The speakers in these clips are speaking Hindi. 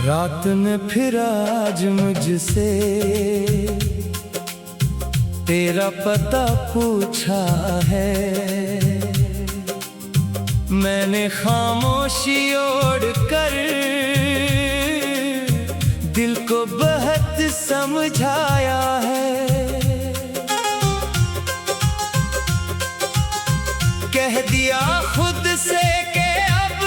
रात ने फिर आज मुझसे तेरा पता पूछा है। मैंने खामोशी ओढ़ कर दिल को बहुत समझाया है। कह दिया खुद से कि अब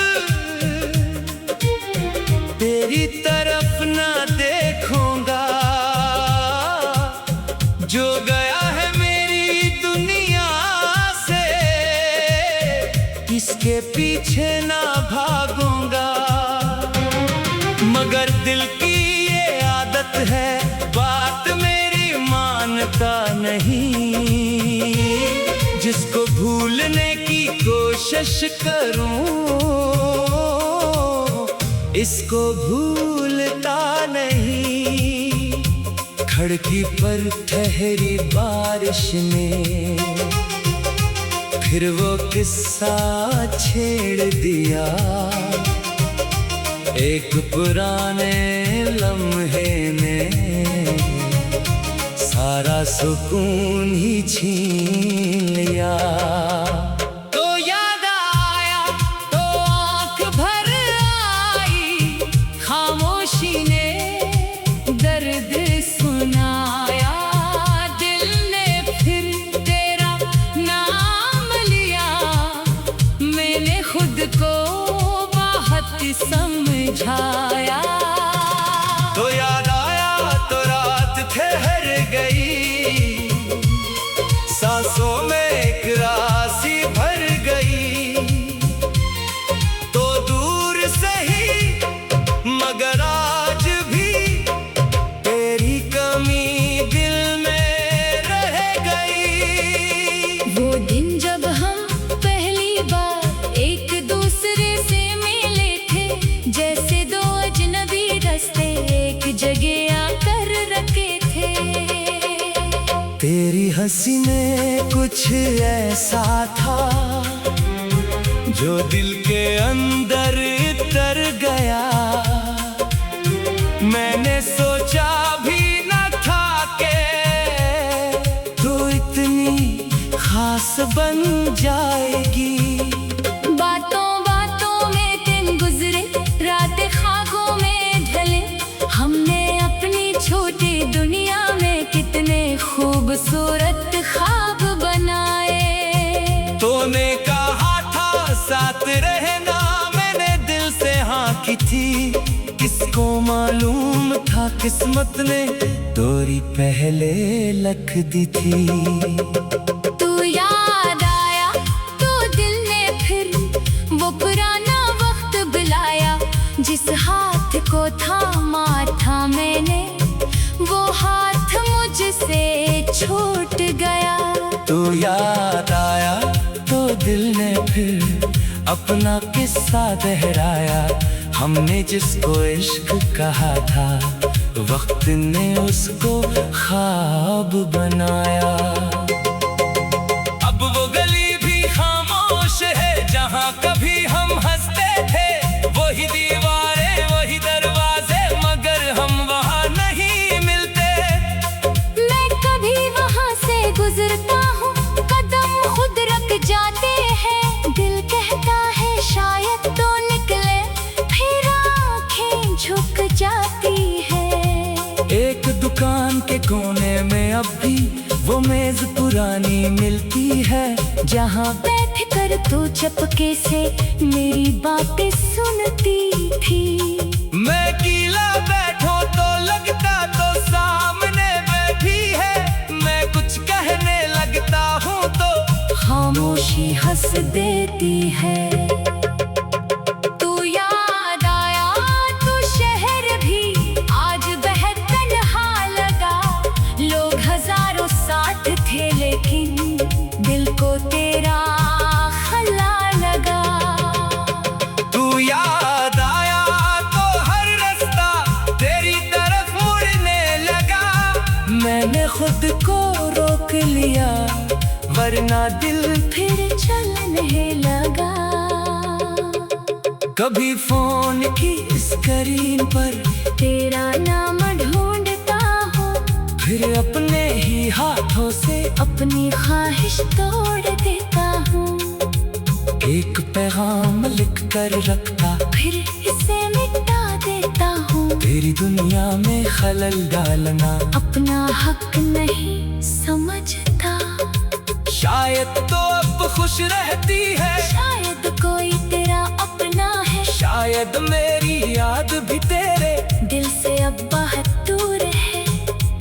तेरी तरफ ना देखूंगा। जो गया है मेरी दुनिया से इसके पीछे ना भागूंगा। मगर दिल की ये आदत है, बात मेरी मानता नहीं। जिसको भूलने की कोशिश करूं इसको भूलता नहीं। खिड़की पर ठहरी बारिश ने फिर वो किस्सा छेड़ दिया। एक पुराने लम्हे ने सारा सुकून ही छीन लिया। तो याद आया तो आंख भर आई, खामोशी ने दर्द सुनाया। दिल ने फिर तेरा नाम लिया, मैंने खुद को बहुत समझाया। तो याद आया तो रात ठहर गई, सांसों में एक रासी भर गई। तो दूर से ही मगर आज भी तेरी कमी दिल में रह गई। वो दिन जब हम पहली बार एक दूसरे से मिले थे, जैसे दो अजनबी रास्ते एक जगह आकर रखे थे। तेरी हंसी में कुछ ऐसा था जो दिल के अंदर उतर गया। मैंने सोचा भी न था कि तू इतनी खास बन जाएगी। बातों बातों में दिन गुजरे, रात ख्वाबों में ढले। हमने अपनी छोटी दुनिया में कितने खूबसूरत ख्वाब बनाए। तूने कहा था साथ रहना, मैंने दिल से हाँ की थी। किसको मालूम था किस्मत ने तोरी पहले लिख दी थी। तू याद आया तो दिल ने फिर वो पुराना वक्त बुलाया। जिस हाथ को थामा था मैंने, वो हाथ मुझसे छूट गया। तू याद आया तो दिल ने फिर अपना किस्सा दोहराया। हमने जिसको इश्क कहा था, वक्त ने उसको ख्वाब बनाया। अब वो गली भी खामोश है जहाँ कभी हम हंसते थे। वही दीवारें वही दरवाजे, मगर हम वहाँ नहीं मिलते। मैं कभी वहाँ से गुजरता हूँ, कदम खुद रख जाते हैं। दिल कहता है शायद तो निकले, फिर आँखें झुक जाती है। एक दुकान के कोने में अब भी वो मेज पुरानी मिलती है, जहाँ बैठ कर तू चुपके से मेरी बातें सुनती थी। मैं अकेला बैठो तो लगता तो सामने बैठी है। मैं कुछ कहने लगता हूँ तो खामोशी हंस देती है। तू याद लिया, वरना दिल फिर चलने लगा। कभी फोन की स्क्रीन पर तेरा नाम ढूंढता हूँ, फिर अपने ही हाथों से अपनी ख्वाहिश तोड़ देता हूँ। एक पैगाम लिख कर रखता, फिर इसे मिटा देता हूँ। तेरी दुनिया में खलल डालना अपना हक नहीं समझता। शायद तो अब खुश रहती है, शायद कोई तेरा अपना है, शायद मेरी याद भी तेरे दिल से अब बहुत दूर है।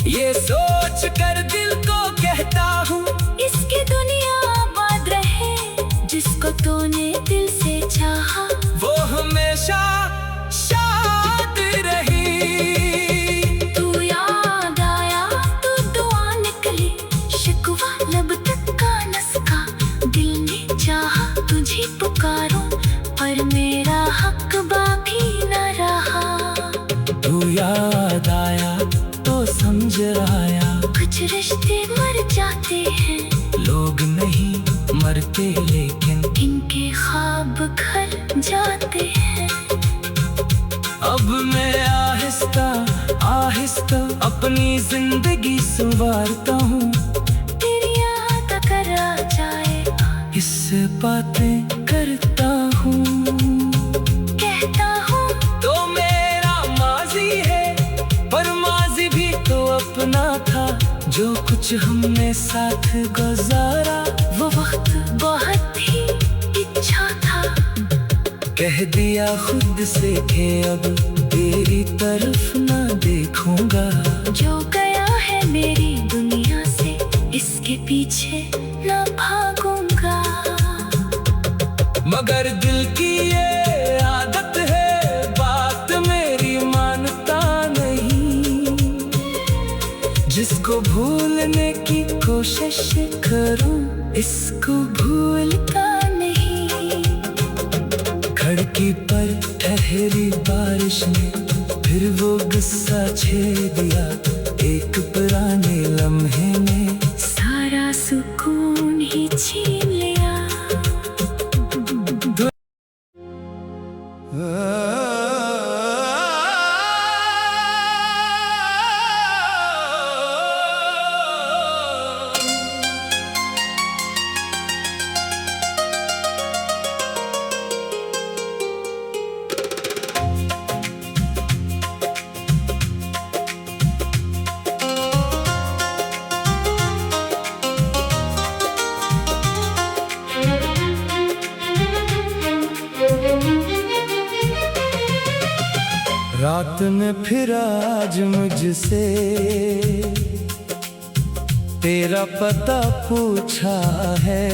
ये सोच कर दिल को कहता हूँ, इसकी दुनिया आबाद रहे, जिसको तूने दिल से चाहा वो हमेशा शाद रही। तू याद आया तो दुआ निकली, शिकवा लब तक का नस्का। दिल ने चाहा तुझे पुकारूं, पर मेरा हक बाकी न रहा। तू याद आया तो समझ आया, कुछ रिश्ते मर जाते हैं, लोग नहीं मरते लेकिन इनके ख्वाब घर जाते हैं। अब मैं आहिस्ता आहिस्ता अपनी जिंदगी संवारता हूँ। तेरी याद अगर आ जाए, इससे बातें करता हूँ, कहता हूँ तो मेरा माजी है, पर माजी भी तो अपना था। जो कुछ हमने साथ गुजारा वो वक्त बहुत ही अच्छा था। कह दिया खुद से कि अब तेरी तरफ ना देखूंगा। जो गया है मेरी दुनिया से, इसके पीछे न भागूंगा। मगर दिल की ये आदत है, बात मेरी मानता नहीं। जिसको भूलने की कोशिश करूं, इसको भूलता नहीं। खिड़की पर ठहरी बारिश ने फिर वो गुस्सा छेड़ दिया, एक पुराने लम्हे ने सारा सुकून ही छीन लिया। रात ने फिर आज मुझसे तेरा पता पूछा है।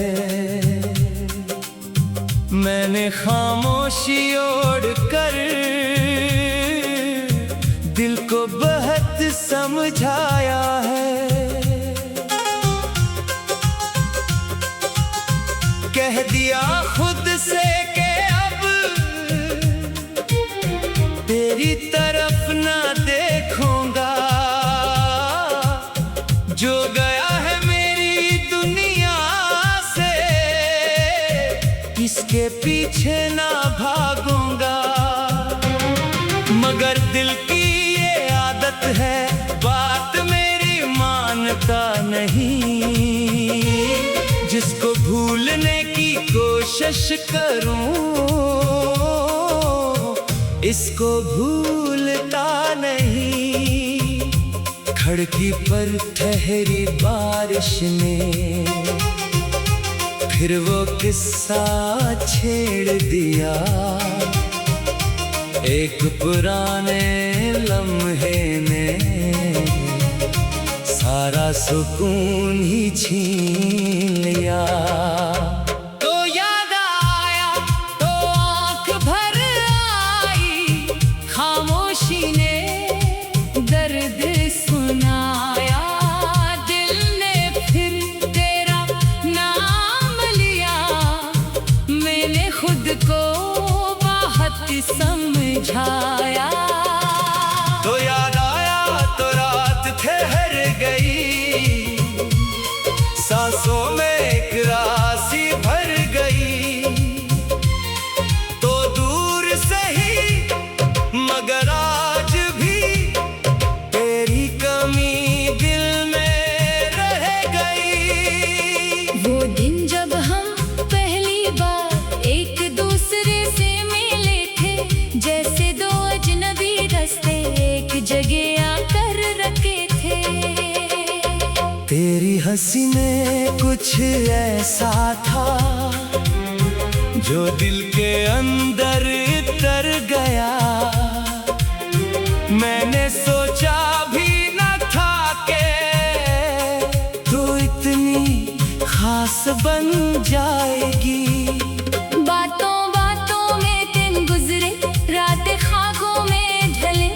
मैंने खामोशी ओढ़ कर दिल को बहुत समझाया है। कह दिया खुद से कि अब तेरी तरफ ना देखूंगा। जो गया है मेरी दुनिया से, इसके पीछे ना भागूंगा। मगर दिल की ये आदत है, बात मेरी मानता नहीं। जिसको भूलने की कोशिश करूं, इसको भूलता नहीं। खिड़की पर ठहरी बारिश ने फिर वो किस्सा छेड़ दिया, एक पुराने लम्हे ने सारा सुकून ही छीन लिया। तो याद आया तो आंख भर आई, खामोशी ने दर्द सुनाया। दिल ने फिर तेरा नाम लिया, मैंने खुद को बहुत समझाया। तो याद आया तो रात ठहर गई, कुछ ऐसा था जो दिल के अंदर तर गया। मैंने सोचा भी न था कि तू इतनी खास बन जाएगी। बातों बातों में दिन गुजरे, रातें ख्वाबों में ढले,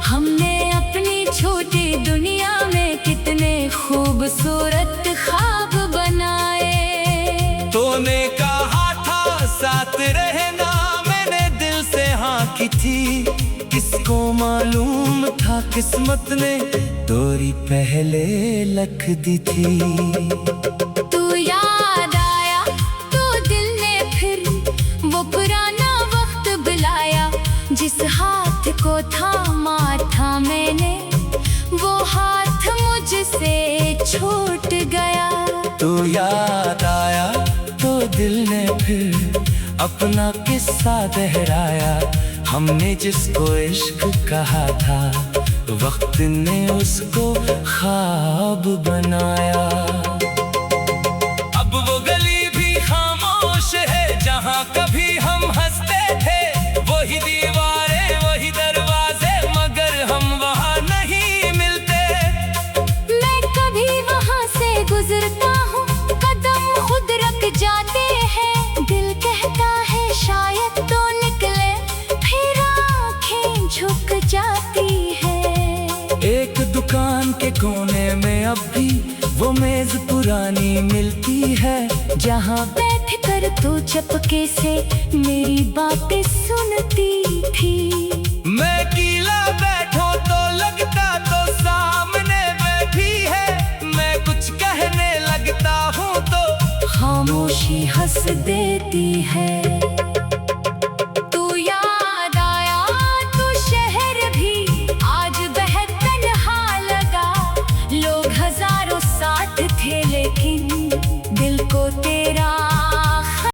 हमने अपनी छोटी दुनिया में कितने खूबसूरत ख्वाब बनाए। तूने कहा था साथ रहना, मैंने दिल से हाँ की थी। किसको मालूम था किस्मत ने तोरी पहले लिख दी थी। तू याद आया तो दिल ने फिर वो पुराना वक्त बुलाया। जिस हाथ को थामा था मैंने, वो हाथ मुझसे छूट गया। तू याद आया तो दिल ने फिर अपना किस्सा दोहराया। हमने जिसको इश्क कहा था, वक्त ने उसको ख्वाब बनाया। अब वो गली भी खामोश है जहाँ कभी हम हंसते थे। वही दीवारें वही दरवाजे, मगर हम वहाँ नहीं मिलते। मैं कभी वहाँ से गुजरता हूँ, कदम खुद रख जाते हैं। दिल कहता है शायद तो निकले, फिर आँखें झुक जाती है। एक दुकान के कोने में अब भी वो मेज पुरानी मिलती है, जहाँ बैठ कर तू चुपके से मेरी बातें सुनती थी। मैं अकेला बैठो तो लगता तो सामने बैठी है। मैं कुछ कहने लगता हूँ तो खामोशी हंस देती है।